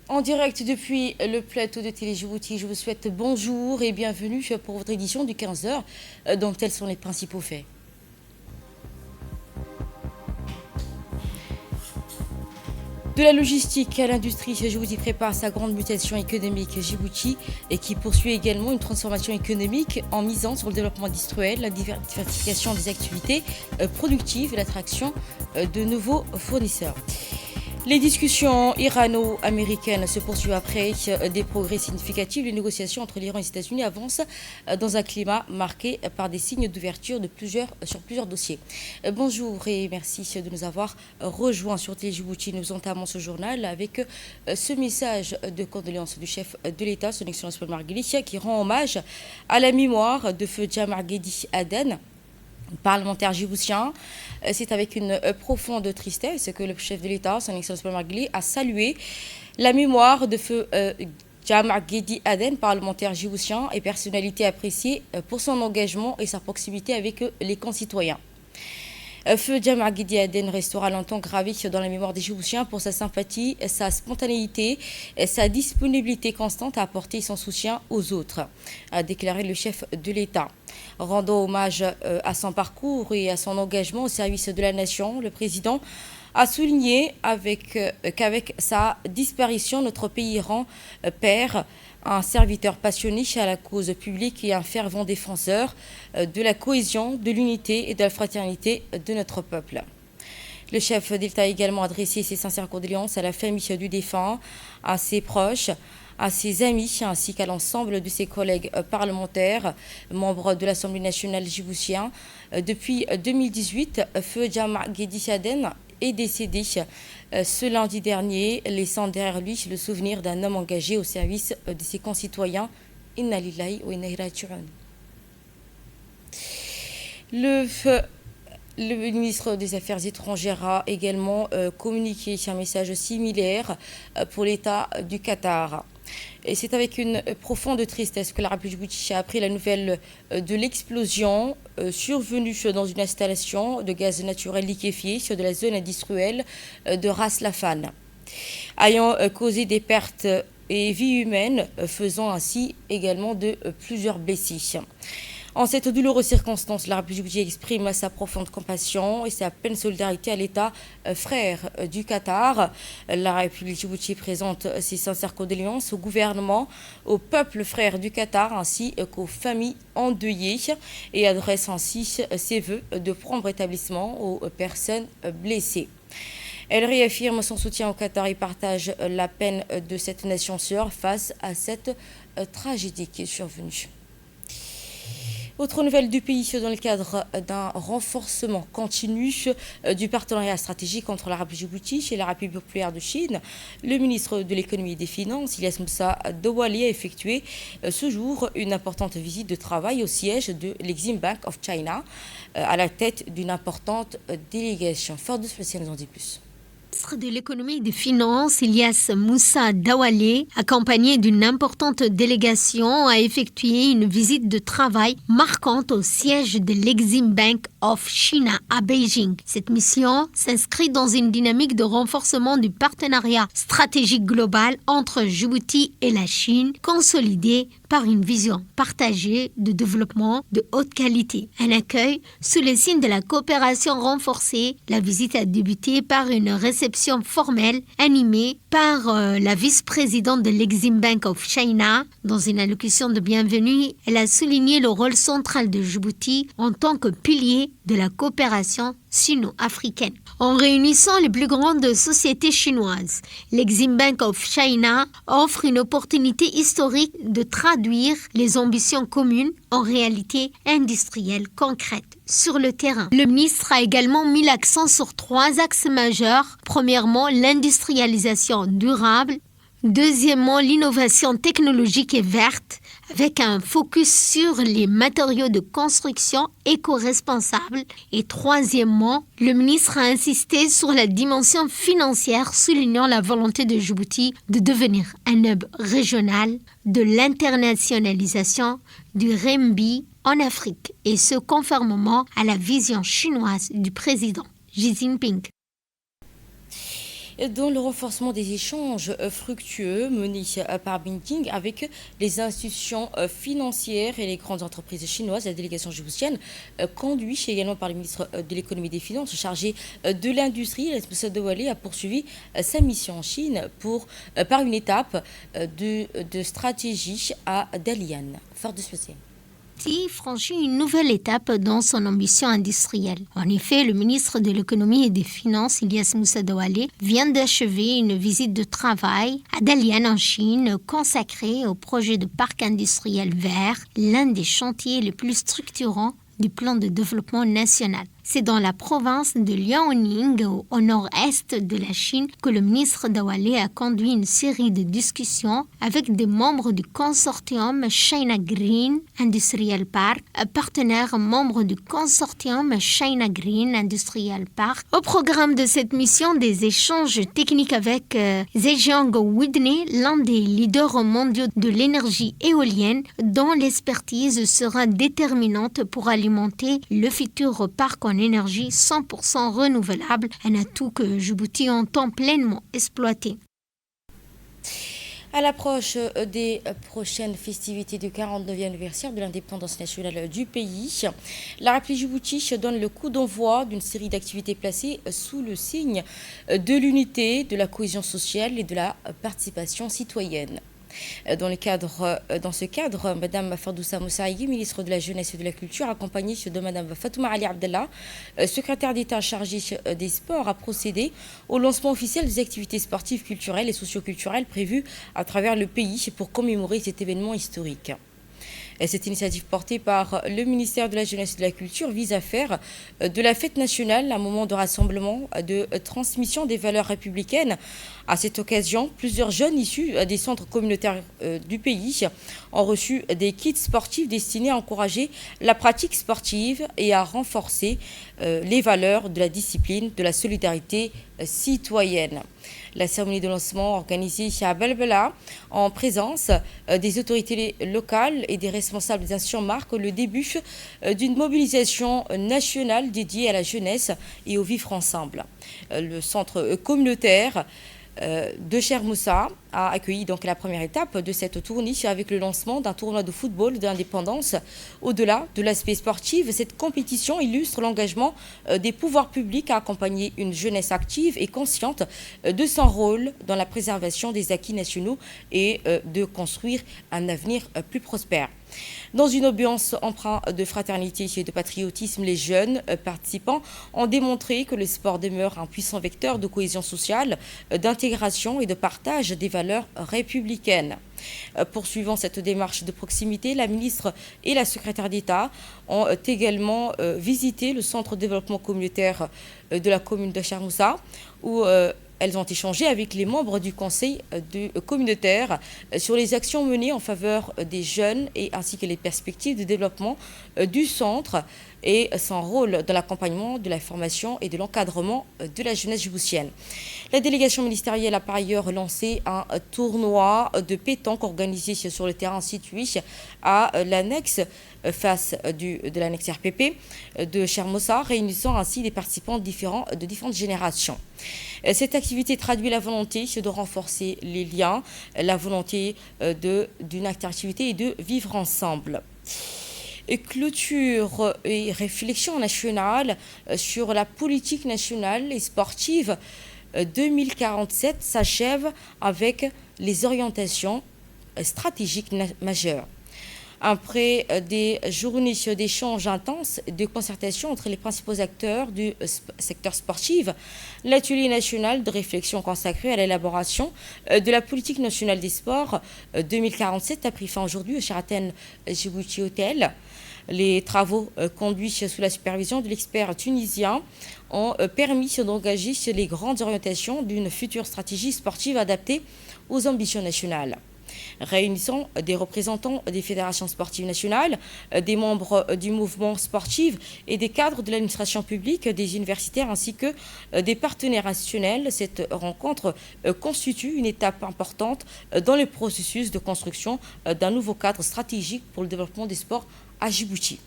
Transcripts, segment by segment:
En direct depuis le plateau de Télé Djibouti, je vous souhaite bonjour et bienvenue pour votre édition du 15h. Donc, tels sont les principaux faits. De la logistique à l'industrie, Djibouti prépare sa grande mutation économique. Djibouti et qui poursuit également une transformation économique en misant sur le développement industriel, la diversification des activités productives et l'attraction de nouveaux fournisseurs. Les discussions irano-américaines se poursuivent après des progrès significatifs. Les négociations entre l'Iran et les États-Unis avancent dans un climat marqué par des signes d'ouverture sur plusieurs dossiers. Bonjour et merci de nous avoir rejoints sur Télé Djibouti. Nous entamons ce journal avec ce message de condoléances du chef de l'État, son Excellence Paul Marguerite, qui rend hommage à la mémoire de feu Djamar Guedi Aden, parlementaire djiboutien. C'est avec une profonde tristesse que le chef de l'État, son Excellence Paul Marguerite, a salué la mémoire de feu Djamar Guedi Aden, parlementaire djiboutien et personnalité appréciée pour son engagement et sa proximité avec les concitoyens. Feu Djamar Guedi Aden restera longtemps gravé dans la mémoire des Djiboutiens pour sa sympathie, sa spontanéité, sa disponibilité constante à apporter son soutien aux autres, a déclaré le chef de l'État. Rendant hommage à son parcours et à son engagement au service de la nation, le président a souligné qu'avec sa disparition, notre pays perd un serviteur passionné à la cause publique et un fervent défenseur de la cohésion, de l'unité et de la fraternité de notre peuple. Le chef d'État a également adressé ses sincères condoléances à la famille du défunt, à ses proches, à ses amis ainsi qu'à l'ensemble de ses collègues parlementaires, membres de l'Assemblée nationale djiboutienne. Depuis 2018, feu Djamar Guedi Aden est décédé ce lundi dernier, laissant derrière lui le souvenir d'un homme engagé au service de ses concitoyens. Inna lillahi wa inna ilayhi raji'un. Le ministre des Affaires étrangères a également communiqué un message similaire pour l'État du Qatar. Et c'est avec une profonde tristesse que la République djiboutienne a appris la nouvelle de l'explosion survenue dans une installation de gaz naturel liquéfié de la zone industrielle de Ras Laffan, ayant causé des pertes et vies humaines, faisant ainsi également de plusieurs blessés. En cette douloureuse circonstance, la République djiboutienne exprime sa profonde compassion et sa pleine solidarité à l'État frère du Qatar. La République djiboutienne présente ses sincères condoléances au gouvernement, au peuple frère du Qatar ainsi qu'aux familles endeuillées et adresse ainsi ses vœux de prompt rétablissement aux personnes blessées. Elle réaffirme son soutien au Qatar et partage la peine de cette nation sœur face à cette tragédie qui est survenue. Autre nouvelle du pays, dans le cadre d'un renforcement continu du partenariat stratégique entre la République djiboutienne et la République populaire de Chine, le ministre de l'économie et des finances, Ilyas Moussa Douali, a effectué ce jour une importante visite de travail au siège de l'Exim Bank of China, à la tête d'une importante délégation. Fort de spécial, nous en dit plus. Le ministre de l'économie et des finances, Ilyas Moussa Douali, accompagné d'une importante délégation, a effectué une visite de travail marquante au siège de l'Exim Bank of China à Beijing. Cette mission s'inscrit dans une dynamique de renforcement du partenariat stratégique global entre Djibouti et la Chine, consolidée par une vision partagée de développement de haute qualité. Un accueil sous le signe de la coopération renforcée. La visite a débuté par une réception formelle animée par la vice-présidente de l'Exim Bank of China. Dans une allocution de bienvenue, elle a souligné le rôle central de Djibouti en tant que pilier de la coopération sino-africaine. En réunissant les plus grandes sociétés chinoises, l'Exim Bank of China offre une opportunité historique de traduire les ambitions communes en réalité industrielle concrète sur le terrain. Le ministre a également mis l'accent sur 3 axes majeurs. Premièrement, l'industrialisation durable. Deuxièmement, l'innovation technologique et verte, avec un focus sur les matériaux de construction éco-responsables. Et troisièmement, le ministre a insisté sur la dimension financière, soulignant la volonté de Djibouti de devenir un hub régional de l'internationalisation du renminbi en Afrique, et ce conformément à la vision chinoise du président Xi Jinping. Dans le renforcement des échanges fructueux menés par Beijing avec les institutions financières et les grandes entreprises chinoises, la délégation djiboutienne conduite également par le ministre de l'économie et des finances chargé de l'industrie, Moussa Dawalé, a poursuivi sa mission en Chine par une étape de stratégie à Dalian. Fort de spécial. Franchit une nouvelle étape dans son ambition industrielle. En effet, le ministre de l'économie et des finances, Ilyas Moussa Dawalé, vient d'achever une visite de travail à Dalian en Chine consacrée au projet de parc industriel vert, l'un des chantiers les plus structurants du plan de développement national. C'est dans la province de Liaoning, au nord-est de la Chine, que le ministre Dawalé a conduit une série de discussions avec des membres du consortium China Green Industrial Park, partenaire membre du consortium China Green Industrial Park. Au programme de cette mission, des échanges techniques avec Zhejiang Whitney, l'un des leaders mondiaux de l'énergie éolienne, dont l'expertise sera déterminante pour alimenter le futur parc en énergie 100% renouvelable, un atout que Djibouti entend pleinement exploiter. À l'approche des prochaines festivités du 49e anniversaire de l'indépendance nationale du pays, la République Djibouti donne le coup d'envoi d'une série d'activités placées sous le signe de l'unité, de la cohésion sociale et de la participation citoyenne. Dans ce cadre, Mme Fardoussa Moussaïgi, ministre de la Jeunesse et de la Culture, accompagnée de Mme Fatouma Ali Abdallah, secrétaire d'État chargée des sports, a procédé au lancement officiel des activités sportives, culturelles et socioculturelles prévues à travers le pays pour commémorer cet événement historique. Cette initiative portée par le ministère de la Jeunesse et de la Culture vise à faire de la fête nationale un moment de rassemblement, de transmission des valeurs républicaines. À cette occasion, plusieurs jeunes issus des centres communautaires du pays ont reçu des kits sportifs destinés à encourager la pratique sportive et à renforcer les valeurs de la discipline, de la solidarité citoyenne. La cérémonie de lancement organisée à Belbela en présence des autorités locales et des responsables des institutions marque le début d'une mobilisation nationale dédiée à la jeunesse et au vivre ensemble. Le centre communautaire de Cher Moussa a accueilli donc la première étape de cette tournée avec le lancement d'un tournoi de football d'indépendance. Au-delà de l'aspect sportif, cette compétition illustre l'engagement des pouvoirs publics à accompagner une jeunesse active et consciente de son rôle dans la préservation des acquis nationaux et de construire un avenir plus prospère. Dans une ambiance empreinte de fraternité et de patriotisme, les jeunes participants ont démontré que le sport demeure un puissant vecteur de cohésion sociale, d'intégration et de partage des valeurs républicaines. Poursuivant cette démarche de proximité, la ministre et la secrétaire d'État ont également visité le centre de développement communautaire de la commune de Cher Moussa, où elles ont échangé avec les membres du conseil communautaire sur les actions menées en faveur des jeunes et ainsi que les perspectives de développement du centre et son rôle dans l'accompagnement, de la formation et de l'encadrement de la jeunesse djiboutienne. La délégation ministérielle a par ailleurs lancé un tournoi de pétanque organisé sur le terrain situé à l'annexe face de l'annexe RPP de Cher Moussa, réunissant ainsi des participants de différentes générations. Cette activité traduit la volonté de renforcer les liens, la volonté d'une activité et de vivre ensemble. Clôture et réflexion nationale sur la politique nationale et sportive 2047 s'achève avec les orientations stratégiques majeures. Après des journées d'échanges intenses, de concertation entre les principaux acteurs du secteur sportif, l'atelier national de réflexion consacré à l'élaboration de la politique nationale des sports 2047 a pris fin aujourd'hui au Sheraton Djibouti Hotel. Les travaux conduits sous la supervision de l'expert tunisien ont permis d'engager les grandes orientations d'une future stratégie sportive adaptée aux ambitions nationales. Réunissant des représentants des fédérations sportives nationales, des membres du mouvement sportif et des cadres de l'administration publique, des universitaires ainsi que des partenaires institutionnels, cette rencontre constitue une étape importante dans le processus de construction d'un nouveau cadre stratégique pour le développement des sports à Djibouti.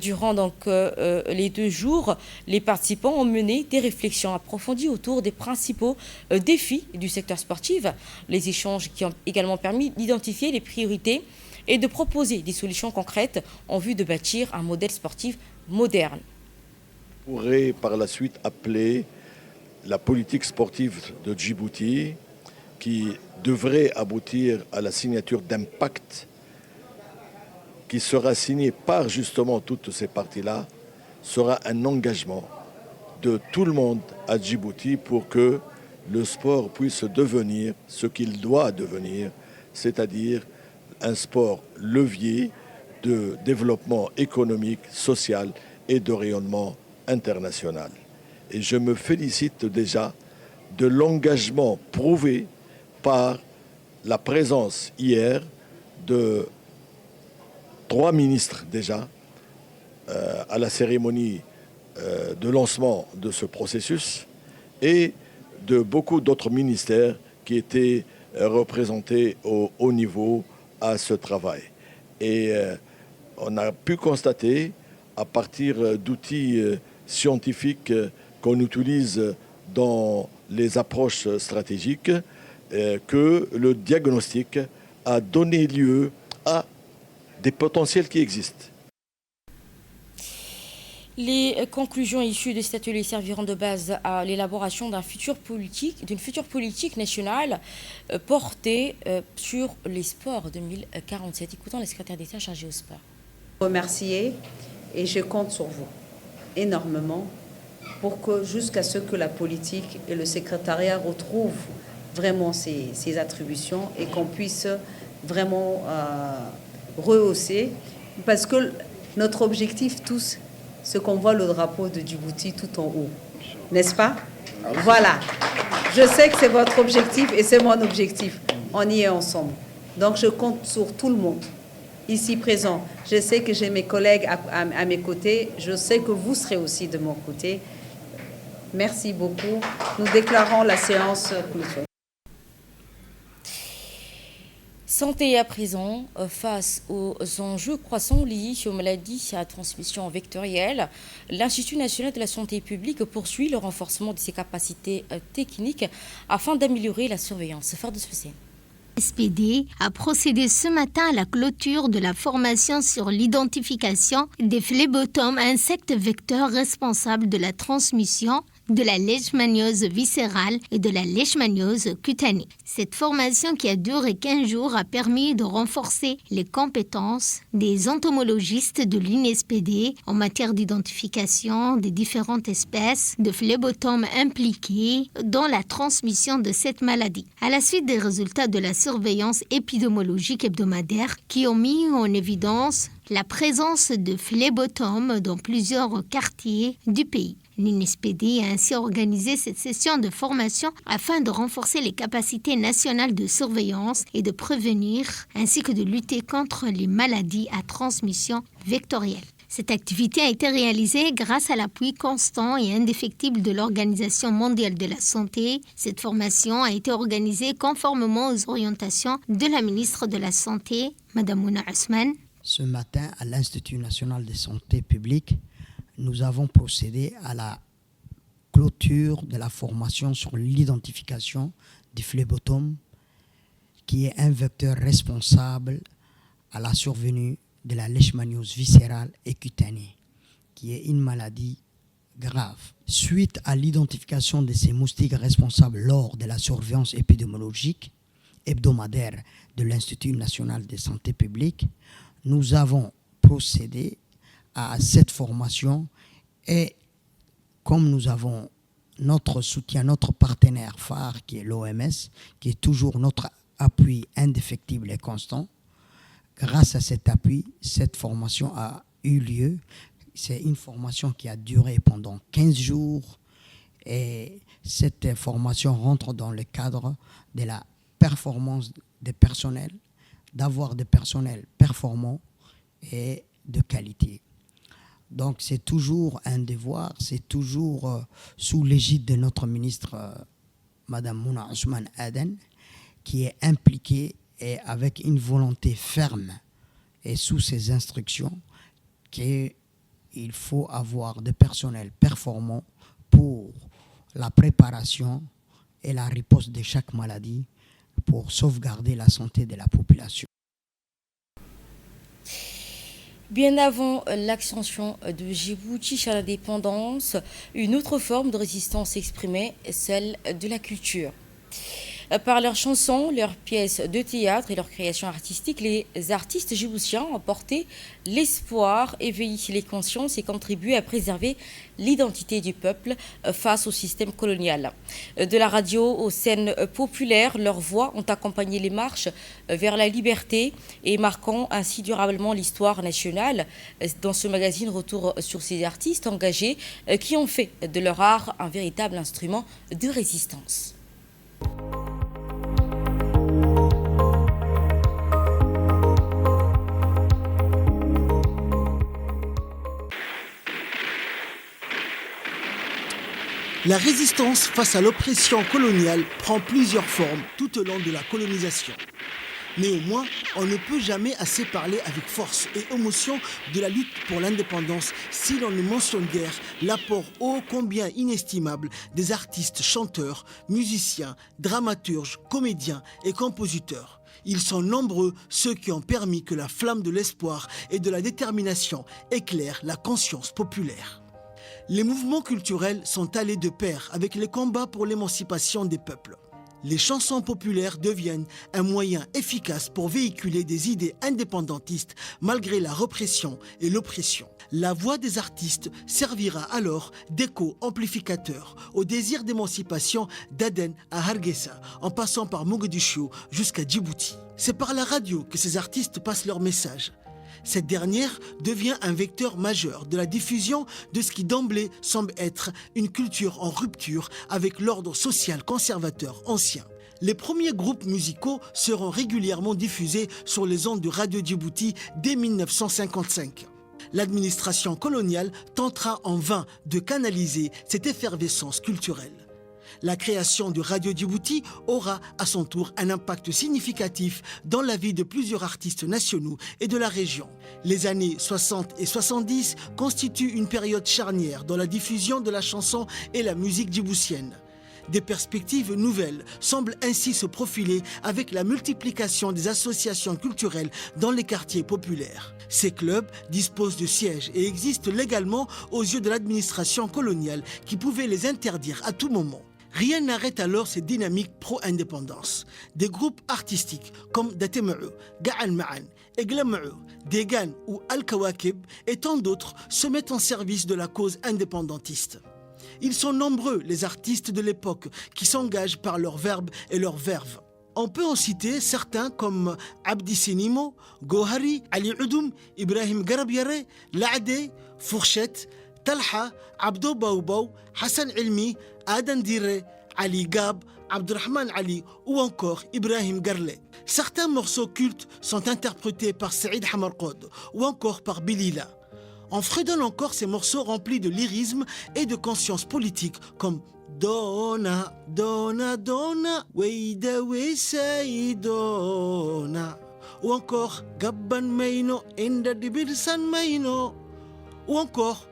Durant les 2 jours, les participants ont mené des réflexions approfondies autour des principaux défis du secteur sportif. Les échanges qui ont également permis d'identifier les priorités et de proposer des solutions concrètes en vue de bâtir un modèle sportif moderne. On pourrait par la suite appeler la politique sportive de Djibouti, qui devrait aboutir à la signature d'un pacte qui sera signé par justement toutes ces parties-là, sera un engagement de tout le monde à Djibouti pour que le sport puisse devenir ce qu'il doit devenir, c'est-à-dire un sport levier de développement économique, social et de rayonnement international. Et je me félicite déjà de l'engagement prouvé par la présence hier de 3 ministres déjà à la cérémonie de lancement de ce processus et de beaucoup d'autres ministères qui étaient représentés au haut niveau à ce travail. Et on a pu constater, à partir d'outils scientifiques qu'on utilise dans les approches stratégiques, que le diagnostic a donné lieu à des potentiels qui existent. Les conclusions issues de cet atelier serviront de base à l'élaboration d'une future politique nationale portée sur les sports 2047. Écoutons le secrétaire d'État chargé au sport. Remercier et je compte sur vous énormément pour que jusqu'à ce que la politique et le secrétariat retrouvent vraiment ces attributions et qu'on puisse vraiment rehausser, parce que notre objectif tous, c'est qu'on voit le drapeau de Djibouti tout en haut, n'est-ce pas? Voilà, je sais que c'est votre objectif et c'est mon objectif, on y est ensemble. Donc je compte sur tout le monde ici présent. Je sais que j'ai mes collègues à mes côtés, je sais que vous serez aussi de mon côté. Merci beaucoup. Nous déclarons la séance clôturée. Santé à présent, face aux enjeux croissants liés aux maladies à transmission vectorielle, l'Institut national de la santé publique poursuit le renforcement de ses capacités techniques afin d'améliorer la surveillance. Fort de ceci. SPD a procédé ce matin à la clôture de la formation sur l'identification des phlébotomes, insectes vecteurs responsables de la transmission de la leishmaniose viscérale et de la leishmaniose cutanée. Cette formation qui a duré 15 jours a permis de renforcer les compétences des entomologistes de l'INSPD en matière d'identification des différentes espèces de phlébotomes impliquées dans la transmission de cette maladie. À la suite des résultats de la surveillance épidémiologique hebdomadaire qui ont mis en évidence la présence de phlébotomes dans plusieurs quartiers du pays. L'INSPD a ainsi organisé cette session de formation afin de renforcer les capacités nationales de surveillance et de prévenir, ainsi que de lutter contre les maladies à transmission vectorielle. Cette activité a été réalisée grâce à l'appui constant et indéfectible de l'Organisation mondiale de la santé. Cette formation a été organisée conformément aux orientations de la ministre de la Santé, Mme Mouna Ousmane. Ce matin, à l'Institut national de santé publique, nous avons procédé à la clôture de la formation sur l'identification du phlébotome, qui est un vecteur responsable à la survenue de la leishmaniose viscérale et cutanée, qui est une maladie grave. Suite à l'identification de ces moustiques responsables lors de la surveillance épidémiologique hebdomadaire de l'Institut national de santé publique, nous avons procédé à cette formation et comme nous avons notre soutien, notre partenaire phare qui est l'OMS, qui est toujours notre appui indéfectible et constant, grâce à cet appui, cette formation a eu lieu. C'est une formation qui a duré pendant 15 jours et cette formation rentre dans le cadre de la performance des personnels, d'avoir des personnels performants et de qualité. Donc c'est toujours un devoir, c'est toujours sous l'égide de notre ministre, Mme Mouna Ousmane Aden, qui est impliquée et avec une volonté ferme et sous ses instructions, que il faut avoir des personnels performants pour la préparation et la riposte de chaque maladie pour sauvegarder la santé de la population. Bien avant l'extension de Djibouti à l'indépendance, une autre forme de résistance s'exprimait, celle de la culture. Par leurs chansons, leurs pièces de théâtre et leurs créations artistiques, les artistes djiboutiens ont porté l'espoir, éveillé les consciences et contribué à préserver l'identité du peuple face au système colonial. De la radio aux scènes populaires, leurs voix ont accompagné les marches vers la liberté et marquant ainsi durablement l'histoire nationale. Dans ce magazine, retour sur ces artistes engagés qui ont fait de leur art un véritable instrument de résistance. La résistance face à l'oppression coloniale prend plusieurs formes tout au long de la colonisation. Néanmoins, on ne peut jamais assez parler avec force et émotion de la lutte pour l'indépendance si l'on ne mentionne guère l'apport ô combien inestimable des artistes, chanteurs, musiciens, dramaturges, comédiens et compositeurs. Ils sont nombreux ceux qui ont permis que la flamme de l'espoir et de la détermination éclaire la conscience populaire. Les mouvements culturels sont allés de pair avec les combats pour l'émancipation des peuples. Les chansons populaires deviennent un moyen efficace pour véhiculer des idées indépendantistes malgré la répression et l'oppression. La voix des artistes servira alors d'écho amplificateur au désir d'émancipation d'Aden à Hargeisa, en passant par Mogadiscio jusqu'à Djibouti. C'est par la radio que ces artistes passent leur message. Cette dernière devient un vecteur majeur de la diffusion de ce qui d'emblée semble être une culture en rupture avec l'ordre social conservateur ancien. Les premiers groupes musicaux seront régulièrement diffusés sur les ondes de Radio Djibouti dès 1955. L'administration coloniale tentera en vain de canaliser cette effervescence culturelle. La création de Radio Djibouti aura à son tour un impact significatif dans la vie de plusieurs artistes nationaux et de la région. Les années 60 et 70 constituent une période charnière dans la diffusion de la chanson et la musique djiboutienne. Des perspectives nouvelles semblent ainsi se profiler avec la multiplication des associations culturelles dans les quartiers populaires. Ces clubs disposent de sièges et existent légalement aux yeux de l'administration coloniale qui pouvait les interdire à tout moment. Rien n'arrête alors cette dynamique pro-indépendance. Des groupes artistiques comme Datema'u, Ga'an Ma'an, Eglama'u, Degan ou Al-Kawakib et tant d'autres se mettent en service de la cause indépendantiste. Ils sont nombreux, les artistes de l'époque, qui s'engagent par leur verbe et leur verve. On peut en citer certains comme Abdi Sinimo, Gohari, Ali Oudoum, Ibrahim Garabiare, Laade, Fourchette, Talha, Abdo Baoubou, Hassan Ilmi, Adan Dire, Ali Gab, Abdurrahman Ali ou encore Ibrahim Garle. Certains morceaux cultes sont interprétés par Saïd Hamarkod ou encore par Bilila. On fredonne encore ces morceaux remplis de lyrisme et de conscience politique comme Dona, Dona, Dona, Weida, Weisai, Dona ou encore Gabban Maino, Inda Dibirsan Maino ou encore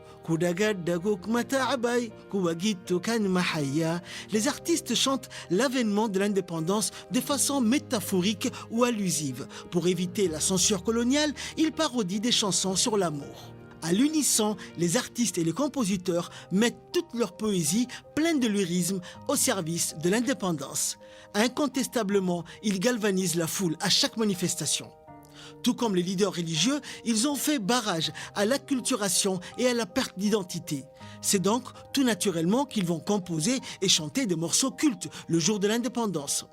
les artistes chantent l'avènement de l'indépendance de façon métaphorique ou allusive. Pour éviter la censure coloniale, ils parodient des chansons sur l'amour. À l'unisson, les artistes et les compositeurs mettent toute leur poésie pleine de lyrisme au service de l'indépendance. Incontestablement, ils galvanisent la foule à chaque manifestation. Tout comme les leaders religieux, ils ont fait barrage à l'acculturation et à la perte d'identité. C'est donc tout naturellement qu'ils vont composer et chanter des morceaux cultes le jour de l'indépendance.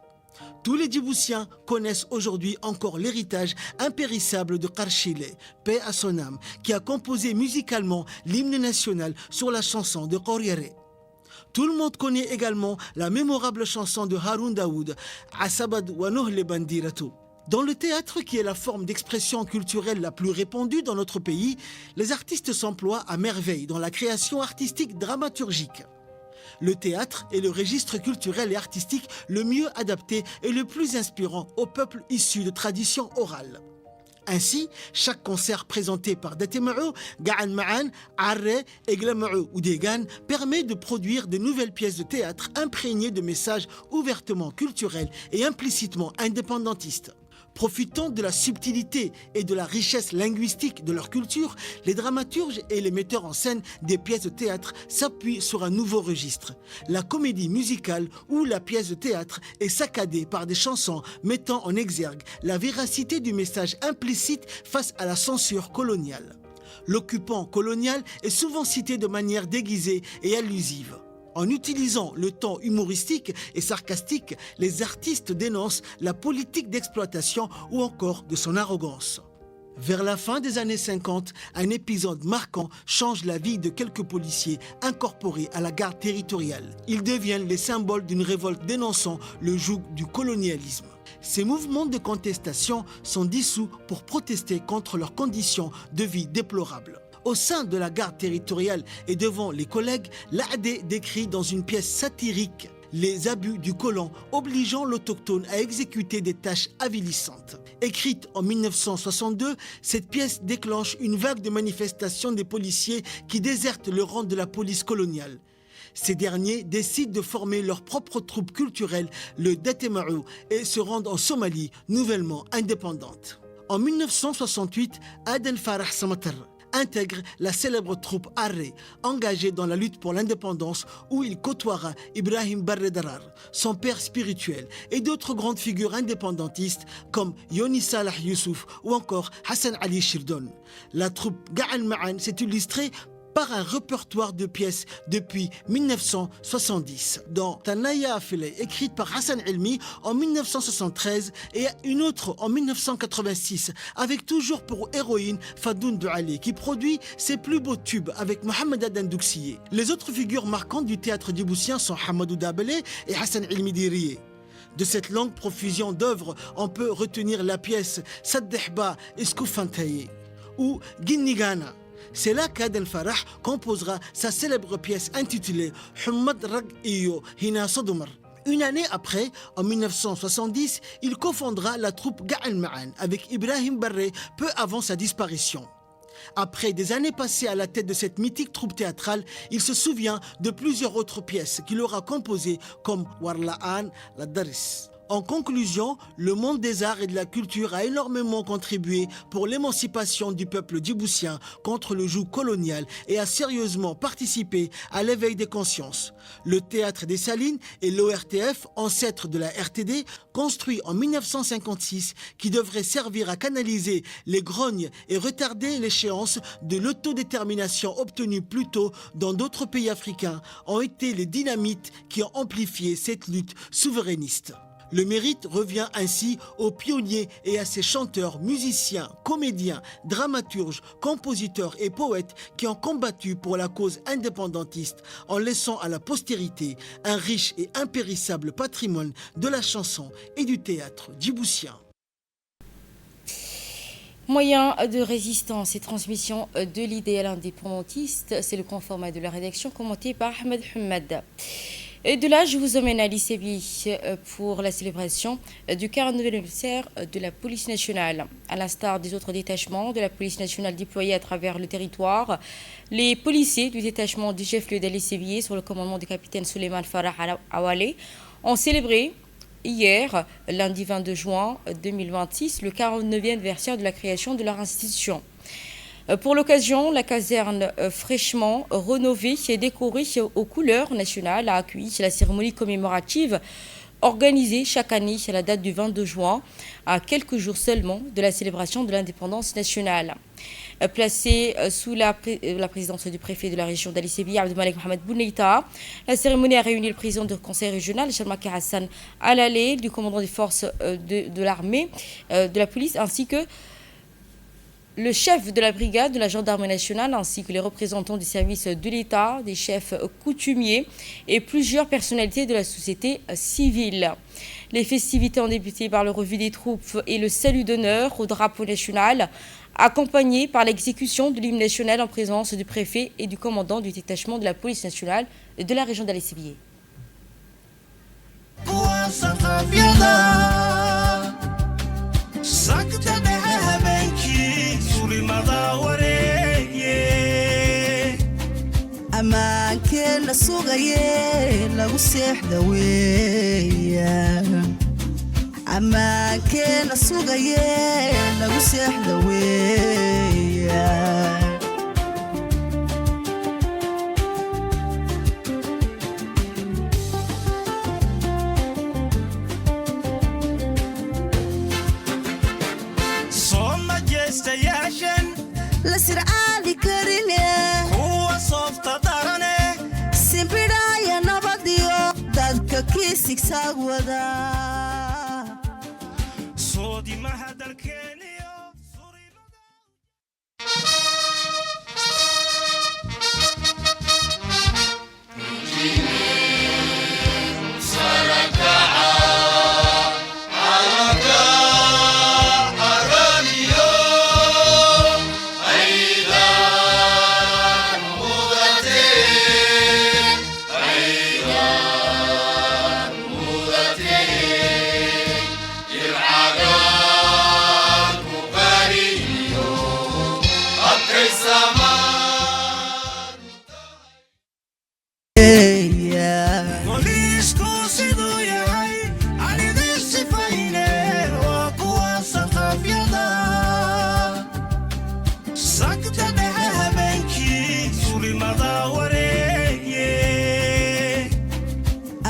Tous les Djiboutiens connaissent aujourd'hui encore l'héritage impérissable de Karchile, paix à son âme, qui a composé musicalement l'hymne national sur la chanson de Koryere. Tout le monde connaît également la mémorable chanson de Haroun Daoud, Asabad wa Nohle Bandiratu. Dans le théâtre, qui est la forme d'expression culturelle la plus répandue dans notre pays, les artistes s'emploient à merveille dans la création artistique dramaturgique. Le théâtre est le registre culturel et artistique le mieux adapté et le plus inspirant au peuple issu de traditions orales. Ainsi, chaque concert présenté par Datema'ou, Ga'an Ma'an, Arre et Glama'ou ou Degan permet de produire de nouvelles pièces de théâtre imprégnées de messages ouvertement culturels et implicitement indépendantistes. Profitant de la subtilité et de la richesse linguistique de leur culture, les dramaturges et les metteurs en scène des pièces de théâtre s'appuient sur un nouveau registre. La comédie musicale où la pièce de théâtre est saccadée par des chansons mettant en exergue la véracité du message implicite face à la censure coloniale. L'occupant colonial est souvent cité de manière déguisée et allusive. En utilisant le ton humoristique et sarcastique, les artistes dénoncent la politique d'exploitation ou encore de son arrogance. Vers la fin des années 50, un épisode marquant change la vie de quelques policiers incorporés à la garde territoriale. Ils deviennent les symboles d'une révolte dénonçant le joug du colonialisme. Ces mouvements de contestation sont dissous pour protester contre leurs conditions de vie déplorables. Au sein de la garde territoriale et devant les collègues, l'AD décrit dans une pièce satirique les abus du colon obligeant l'autochtone à exécuter des tâches avilissantes. Écrite en 1962, cette pièce déclenche une vague de manifestations des policiers qui désertent le rang de la police coloniale. Ces derniers décident de former leur propre troupe culturelle, le Datema'ou, et se rendent en Somalie, nouvellement indépendante. En 1968, Aden Farah Samatar intègre la célèbre troupe Arre, engagée dans la lutte pour l'indépendance où il côtoiera Ibrahim Barre Darar, son père spirituel, et d'autres grandes figures indépendantistes comme Yoni Salah Youssouf ou encore Hassan Ali Shirdon. La troupe Ga'an Ma'an s'est illustrée par un répertoire de pièces depuis 1970, dont Tanaya Afele, écrite par Hassan Ilmi en 1973 et une autre en 1986, avec toujours pour héroïne Fadoun Douali, qui produit ses plus beaux tubes avec Mohamed Aden Douxiye. Les autres figures marquantes du théâtre djiboutien sont Hamadou Dabele et Hassan Ilmi Diriye. De cette longue profusion d'œuvres, on peut retenir la pièce Saddehba Iskoufantaye ou Ginnigana. C'est là qu'Aden Farah composera sa célèbre pièce intitulée Hummad Rag Iyo Hina Sodomar. Une année après, en 1970, il cofondera la troupe Ga'an Ma'an avec Ibrahim Barre peu avant sa disparition. Après des années passées à la tête de cette mythique troupe théâtrale, il se souvient de plusieurs autres pièces qu'il aura composées comme Warla'an, la Daris. En conclusion, le monde des arts et de la culture a énormément contribué pour l'émancipation du peuple djiboutien contre le joug colonial et a sérieusement participé à l'éveil des consciences. Le Théâtre des Salines et l'ORTF, ancêtre de la RTD, construit en 1956, qui devrait servir à canaliser les grognes et retarder l'échéance de l'autodétermination obtenue plus tôt dans d'autres pays africains, ont été les dynamites qui ont amplifié cette lutte souverainiste. Le mérite revient ainsi aux pionniers et à ces chanteurs, musiciens, comédiens, dramaturges, compositeurs et poètes qui ont combattu pour la cause indépendantiste en laissant à la postérité un riche et impérissable patrimoine de la chanson et du théâtre djiboutien. Moyen de résistance et transmission de l'idéal indépendantiste, c'est le grand format de la rédaction commenté par Ahmed Hamad. Et de là, je vous emmène à l'ICB pour la célébration du 49e anniversaire de la police nationale. À l'instar des autres détachements de la police nationale déployés à travers le territoire, les policiers du détachement du chef-lieu de l'ICB sur le commandement du capitaine Souleymane Farah Awale ont célébré hier, lundi 22 juin 2026, le 49e anniversaire de la création de leur institution. Pour l'occasion, la caserne fraîchement rénovée et décorée aux couleurs nationales a accueilli la cérémonie commémorative organisée chaque année à la date du 22 juin, à quelques jours seulement de la célébration de l'indépendance nationale. Placée sous la présidence du préfet de la région d'Ali Sébi, Abdelmalek Mohamed Bouneita, la cérémonie a réuni le président du conseil régional, Chalmaki Hassan Alalé, du commandant des forces de l'armée, de la police, ainsi que le chef de la brigade de la gendarmerie nationale ainsi que les représentants des services de l'État, des chefs coutumiers et plusieurs personnalités de la société civile. Les festivités ont débuté par le revue des troupes et le salut d'honneur au drapeau national, accompagné par l'exécution de l'hymne national en présence du préfet et du commandant du détachement de la police nationale de la région d'Ali Sébi. ammaankeenna sugaye lagu seexda weeyaan ammaankeenna sugaye lagu seexda weeyaan la sircaadi karine kuwa soofta darane simbidhaaya nabadiyo dadka kii sigsaag wada soodimaha dalkeeniyo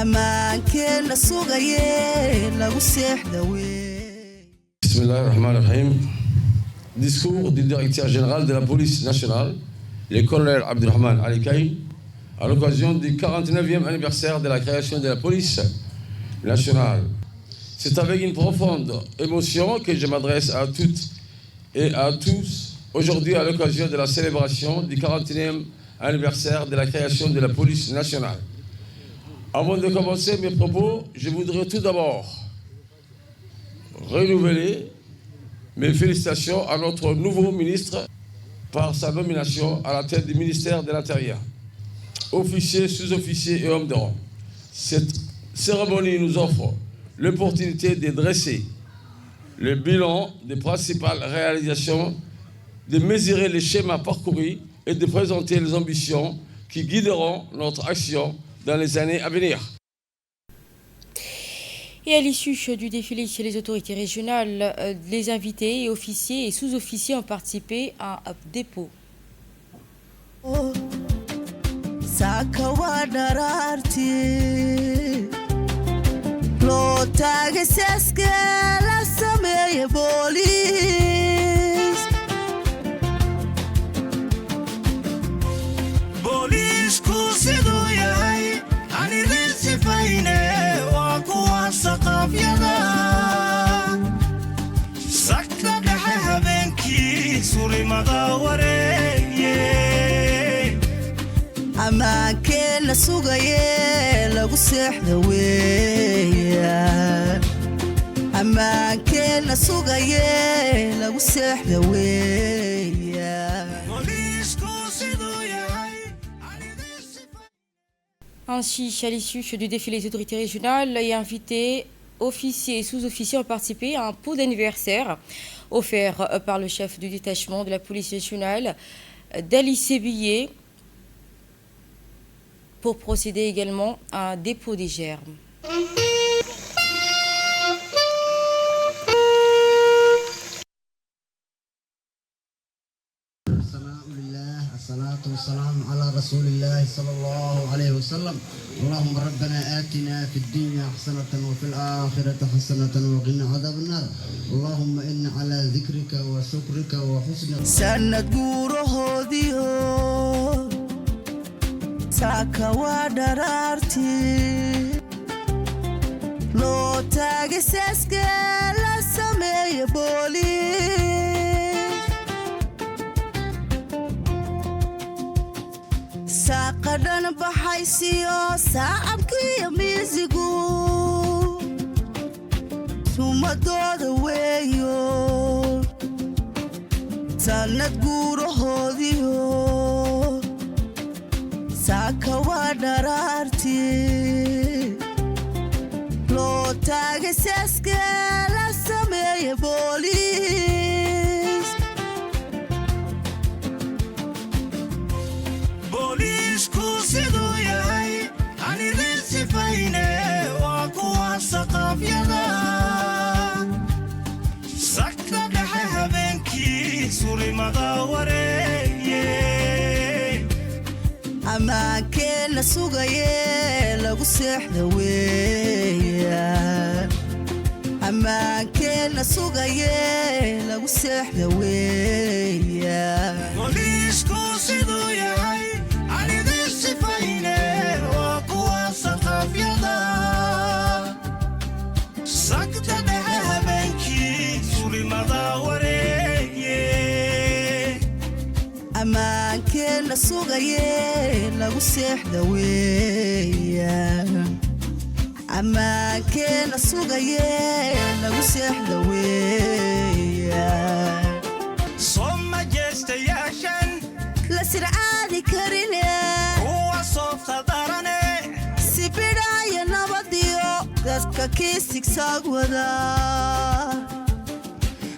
ammaankeenna sugaye lagu seexda Bismillah ar-Rahman ar-Rahim. Discours du directeur général de la police nationale, le colonel Abdurrahman Ali Kaï, à l'occasion du 49e anniversaire de la création de la police nationale. C'est avec une profonde émotion que je m'adresse à toutes et à tous aujourd'hui à l'occasion de la célébration du 41e anniversaire de la création de la police nationale. Avant de commencer mes propos, je voudrais tout d'abord renouveler mes félicitations à notre nouveau ministre par sa nomination à la tête du ministère de l'Intérieur. Officiers, sous-officiers et hommes de rang. Cette cérémonie nous offre l'opportunité de dresser le bilan des principales réalisations, de mesurer les schémas parcourus et de présenter les ambitions qui guideront notre action dans les années à venir. Et à l'issue du défilé chez les autorités régionales, les invités et officiers et sous-officiers ont participé à un dépôt. ammaankeenna sugaye lagu seexda weeyaan ammaankeenna sugaye lagu seexda weeyaan. Ainsi, à l'issue du défilé des autorités régionales, les invités, officiers et sous-officiers ont participé à un pot d'anniversaire offert par le chef du détachement de la police nationale, Dali Sébillet, pour procéder également à un dépôt des germes. الصلاة والسلام على رسول الله صلى الله عليه وسلم. اللهم ربنا آتنا في الدنيا حسنة وفي الآخرة حسنة وقنا عذاب النار. اللهم إن على ذكرك وشكرك وحسن سند guurahoodiyo saaka waa dharaarti loo taagay seeska la sameeye booliis saaqadhan baxaysiyo saacabkiiyo miisigu sumadooda weeyo sanad guurahoodiyo saaka waa dharaarti loo taagay seeska la sameeye booliis booliisku siduu yahay anidin sifayne waa kuwa saqaafyada sakta dhexe habeenkii surimada wareeye ammaankeena sugaye lagu seexda weeyaan ammaankeena sugaye lagu seexda weeyaan booliisku siduu yahay anidin sifayne waa kuwa saqaafyada sakta dhexe habeenkii surimada wareeye ammaankeena sugaye lagu seexda weeyaan ammaankeena sugaye lagu seexda weeyaan soo majestayaashan la sircaadi karine kuwa soofta darane si bidhaaya nabadiyo dadka kii sigsaag wadaa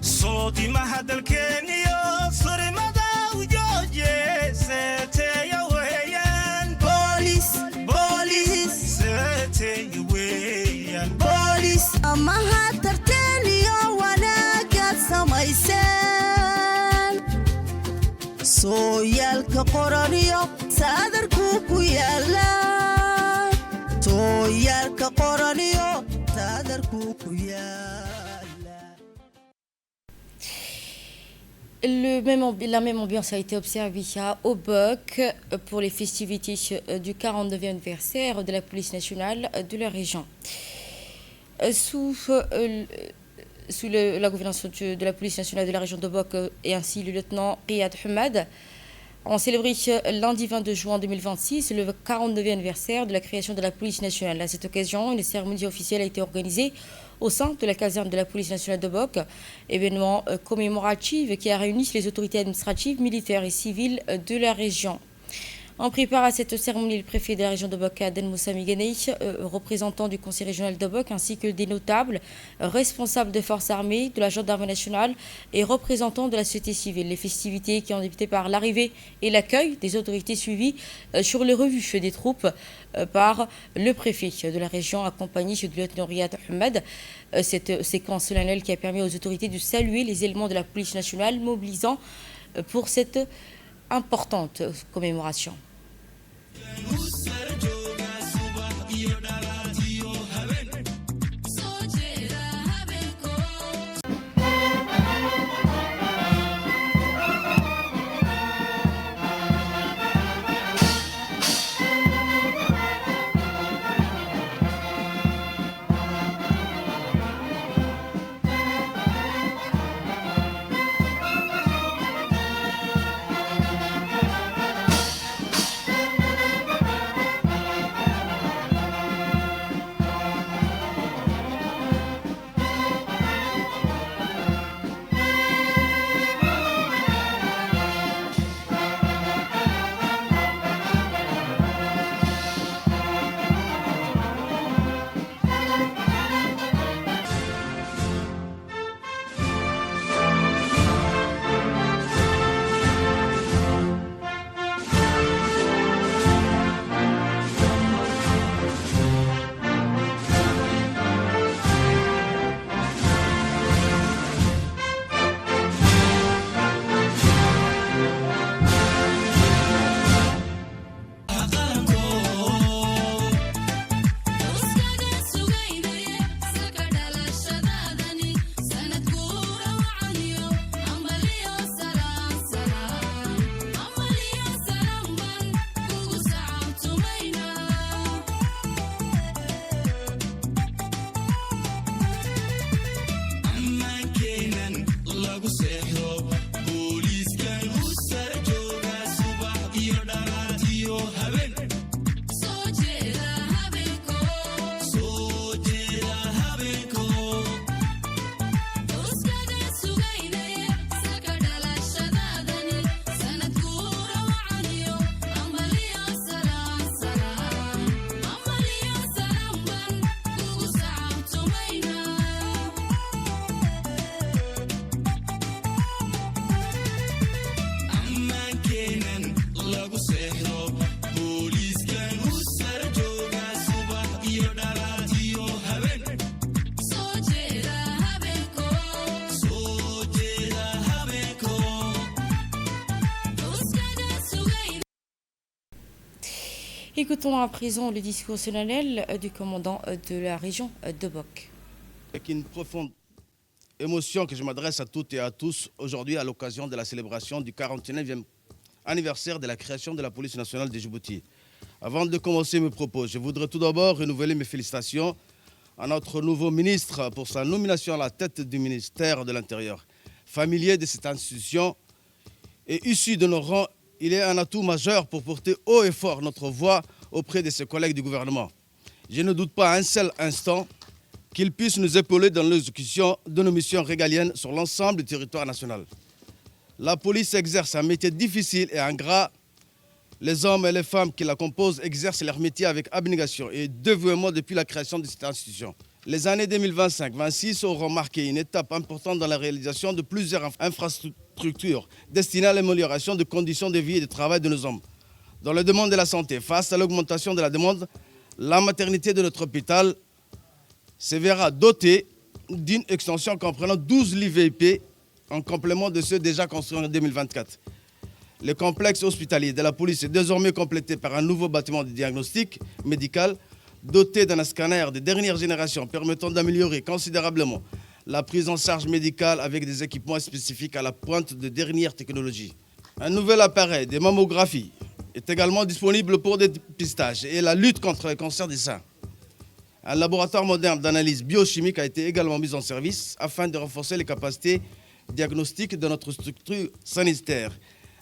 soodimaha dalkeeniyo surimada ujooje seeteeya weeyaan boolis boolis seeteeya weeyaan boolis amaha tarteeniyo wanaagaad samayseen sooyaalka qoraniyo saadarkuu ku yaala sooyaalka qoraniyo saadarkuu ku yaala. La même ambiance a été observée à Obok pour les festivités du 49e anniversaire de la police nationale de la région. Sous la gouvernance de la police nationale de la région d'Obok et ainsi le lieutenant Riyad Hamad, on célébrait lundi 22 juin 2026 le 49e anniversaire de la création de la police nationale. À cette occasion, une cérémonie officielle a été organisée au sein de la caserne de la police nationale de Bok, événement commémoratif qui a réuni les autorités administratives, militaires et civiles de la région. On prépare à cette cérémonie le préfet de la région de Bok, Aden Moussa Migane, représentant du conseil régional de Bok, ainsi que des notables, responsables des forces armées, de la gendarmerie nationale et représentants de la société civile. Les festivités qui ont débuté par l'arrivée et l'accueil des autorités suivies sur le revue des troupes par le préfet de la région, accompagné du lieutenant Riyad Hamad. Cette séquence solennelle qui a permis aux autorités de saluer les éléments de la police nationale mobilisant pour cette importante commémoration. Écoutons à présent le discours solennel du commandant de la région de Bok. Avec une profonde émotion que je m'adresse à toutes et à tous aujourd'hui à l'occasion de la célébration du 49e anniversaire de la création de la police nationale de Djibouti. Avant de commencer mes propos, je voudrais tout d'abord renouveler mes félicitations à notre nouveau ministre pour sa nomination à la tête du ministère de l'Intérieur. Familier de cette institution et issu de nos rangs, il est un atout majeur pour porter haut et fort notre voix auprès de ses collègues du gouvernement. Je ne doute pas un seul instant qu'il puisse nous épauler dans l'exécution de nos missions régaliennes sur l'ensemble du territoire national. La police exerce un métier difficile et ingrat. Les hommes et les femmes qui la composent exercent leur métier avec abnégation et dévouement depuis la création de cette institution. Les années 2025-26 auront marqué une étape importante dans la réalisation de plusieurs infrastructures destinées à l'amélioration des conditions de vie et de travail de nos hommes. Dans le domaine de la santé, face à l'augmentation de la demande, la maternité de notre hôpital se verra dotée d'une extension comprenant 12 lits VIP en complément de ceux déjà construits en 2024. Le complexe hospitalier de la police est désormais complété par un nouveau bâtiment de diagnostic médical doté d'un scanner de dernière génération permettant d'améliorer considérablement la prise en charge médicale avec des équipements spécifiques à la pointe de dernière technologie. Un nouvel appareil de mammographie est également disponible pour le dépistage et la lutte contre le cancer des seins. Un laboratoire moderne d'analyse biochimique a été également mis en service afin de renforcer les capacités diagnostiques de notre structure sanitaire.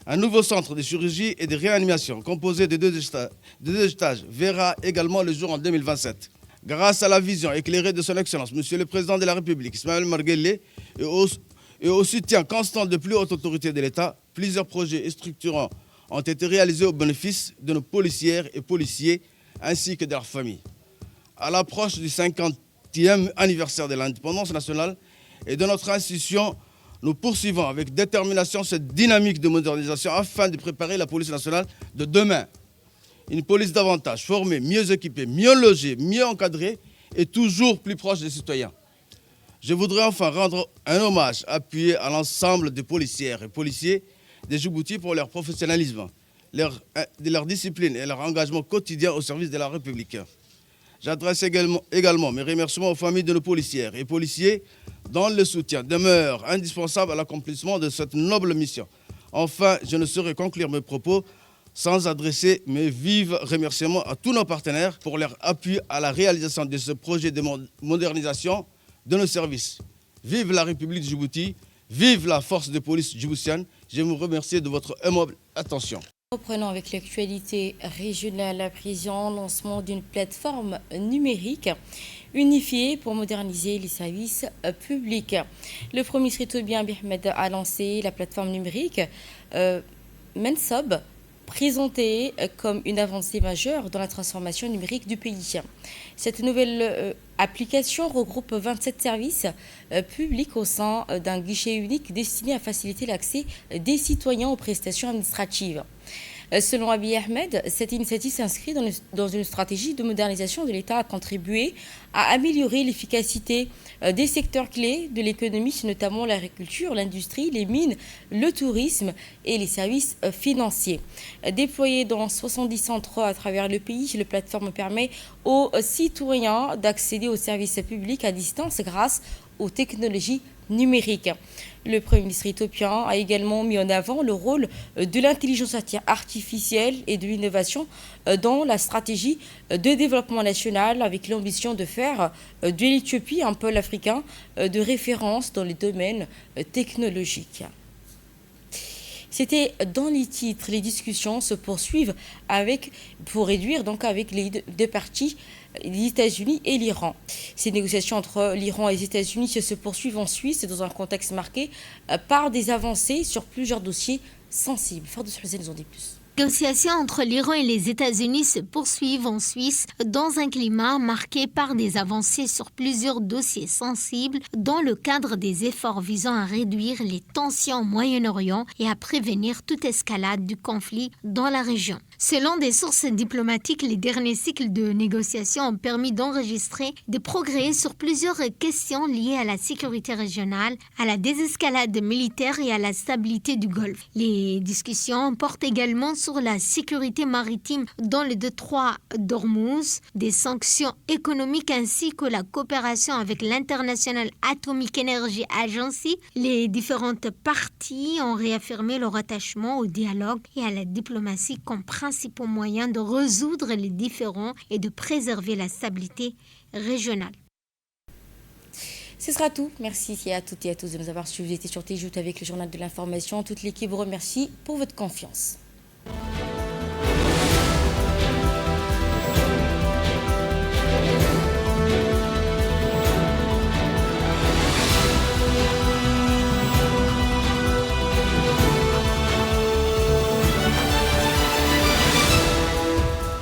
Un nouveau centre de chirurgie et de réanimation composé de deux étages verra également le jour en 2027. Grâce à la vision éclairée de son Excellence, Monsieur le Président de la République, Ismaël Marguerite, et au soutien constant de plus hautes autorités de l'État, plusieurs projets structurants ont été réalisés au bénéfice de nos policières et policiers ainsi que de leurs familles. À l'approche du 50e anniversaire de l'indépendance nationale et de notre institution, nous poursuivons avec détermination cette dynamique de modernisation afin de préparer la police nationale de demain. Une police davantage formée, mieux équipée, mieux logée, mieux encadrée et toujours plus proche des citoyens. Je voudrais enfin rendre un hommage appuyé à l'ensemble des policières et policiers de Djibouti pour leur professionnalisme, leur discipline et leur engagement quotidien au service de la République. J'adresse également mes remerciements aux familles de nos policières et policiers dont le soutien demeure indispensable à l'accomplissement de cette noble mission. Enfin, je ne saurais conclure mes propos sans adresser mes vifs remerciements à tous nos partenaires pour leur appui à la réalisation de ce projet de modernisation de nos services. Vive la République de Djibouti, vive la force de police djiboutienne. Je vous remercie de votre aimable attention. Reprenons avec l'actualité régionale à présent, lancement d'une plateforme numérique unifiée pour moderniser les services publics. Le Premier ministre Toby Ahmed a lancé la plateforme numérique Mensob, présentée comme une avancée majeure dans la transformation numérique du pays. Cette nouvelle application regroupe 27 services publics au sein d'un guichet unique destiné à faciliter l'accès des citoyens aux prestations administratives. Selon Abiy Ahmed, cette initiative s'inscrit dans une stratégie de modernisation de l'État à contribuer à améliorer l'efficacité des secteurs clés de l'économie, notamment l'agriculture, l'industrie, les mines, le tourisme et les services financiers. Déployée dans 70 centres à travers le pays, la plateforme permet aux citoyens d'accéder aux services publics à distance grâce aux technologies numériques. Le Premier ministre éthiopien a également mis en avant le rôle de l'intelligence artificielle et de l'innovation dans la stratégie de développement national avec l'ambition de faire de l'Éthiopie un pôle africain de référence dans les domaines technologiques. C'était dans les titres. Les discussions se poursuivent pour réduire avec les deux parties, les États-Unis et l'Iran. Ces négociations entre l'Iran et les États-Unis se poursuivent en Suisse dans un contexte marqué par des avancées sur plusieurs dossiers sensibles. Fardous Hussein nous en dit plus. Les négociations entre l'Iran et les États-Unis se poursuivent en Suisse dans un climat marqué par des avancées sur plusieurs dossiers sensibles dans le cadre des efforts visant à réduire les tensions au Moyen-Orient et à prévenir toute escalade du conflit dans la région. Selon des sources diplomatiques, les derniers cycles de négociations ont permis d'enregistrer des progrès sur plusieurs questions liées à la sécurité régionale, à la désescalade militaire et à la stabilité du Golfe. Les discussions portent également sur la sécurité maritime dans le détroit d'Ormuz, des sanctions économiques ainsi que la coopération avec l'International Atomic Energy Agency. Les différentes parties ont réaffirmé leur attachement au dialogue et à la diplomatie comme principaux moyens de résoudre les différends et de préserver la stabilité régionale. Ce sera tout. Merci à toutes et à tous de nous avoir suivis. Vous étiez sur TJout avec le journal de l'information. Toute l'équipe vous remercie pour votre confiance.